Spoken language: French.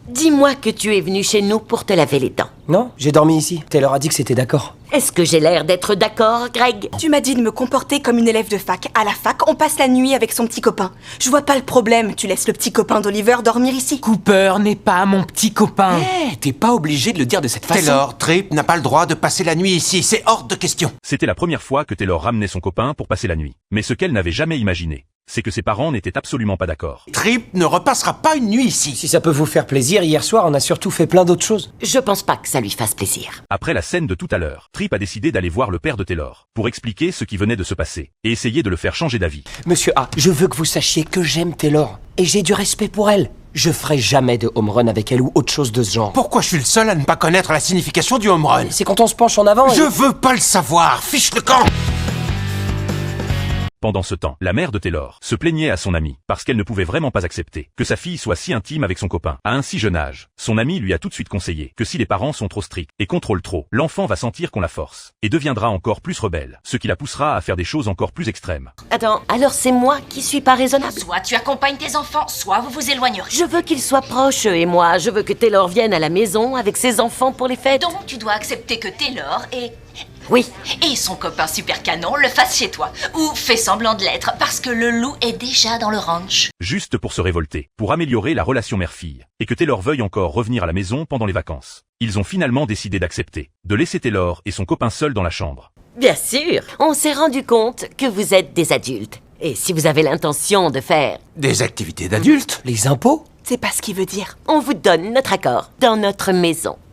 Dis-moi que tu es venu chez nous pour te laver les dents. Non, j'ai dormi ici. Taylor a dit que c'était d'accord. Est-ce que j'ai l'air d'être d'accord, Greg? Tu m'as dit de me comporter comme une élève de fac. À la fac, on passe la nuit avec son petit copain. Je vois pas le problème, tu laisses le petit copain d'Oliver dormir ici. Cooper n'est pas mon petit copain. T'es pas obligé de le dire de cette façon. Taylor, Tripp n'a pas le droit de passer la nuit ici, c'est hors de question. C'était la première fois que Taylor ramenait son copain pour passer la nuit. Mais ce qu'elle n'avait jamais imaginé, c'est que ses parents n'étaient absolument pas d'accord. Tripp ne repassera pas une nuit ici. Si ça peut vous faire plaisir, hier soir, on a surtout fait plein d'autres choses. Je pense pas que ça lui fasse plaisir. Après la scène de tout à l'heure, Tripp a décidé d'aller voir le père de Taylor pour expliquer ce qui venait de se passer et essayer de le faire changer d'avis. Monsieur A, je veux que vous sachiez que j'aime Taylor. Et j'ai du respect pour elle. Je ferai jamais de home run avec elle ou autre chose de ce genre. Pourquoi je suis le seul à ne pas connaître la signification du home run? C'est quand on se penche en avant et... Je veux pas le savoir, fiche le camp. Pendant ce temps, la mère de Taylor se plaignait à son amie parce qu'elle ne pouvait vraiment pas accepter que sa fille soit si intime avec son copain à un si jeune âge. Son amie lui a tout de suite conseillé que si les parents sont trop stricts et contrôlent trop, l'enfant va sentir qu'on la force et deviendra encore plus rebelle, ce qui la poussera à faire des choses encore plus extrêmes. Attends, alors c'est moi qui suis pas raisonnable? Soit tu accompagnes tes enfants, soit vous vous éloignerez. Je veux qu'ils soient proches, eux et moi. Je veux que Taylor vienne à la maison avec ses enfants pour les fêtes. Donc tu dois accepter que Taylor Oui. et son copain super canon le fassent chez toi. Ou fais semblant de l'être, parce que le loup est déjà dans le ranch. Juste pour se révolter, pour améliorer la relation mère-fille, et que Taylor veuille encore revenir à la maison pendant les vacances. Ils ont finalement décidé d'accepter, de laisser Taylor et son copain seuls dans la chambre. Bien sûr. On s'est rendu compte que vous êtes des adultes. Et si vous avez l'intention de faire... Des activités d'adultes? Les impôts? C'est pas ce qu'il veut dire. On vous donne notre accord dans notre maison.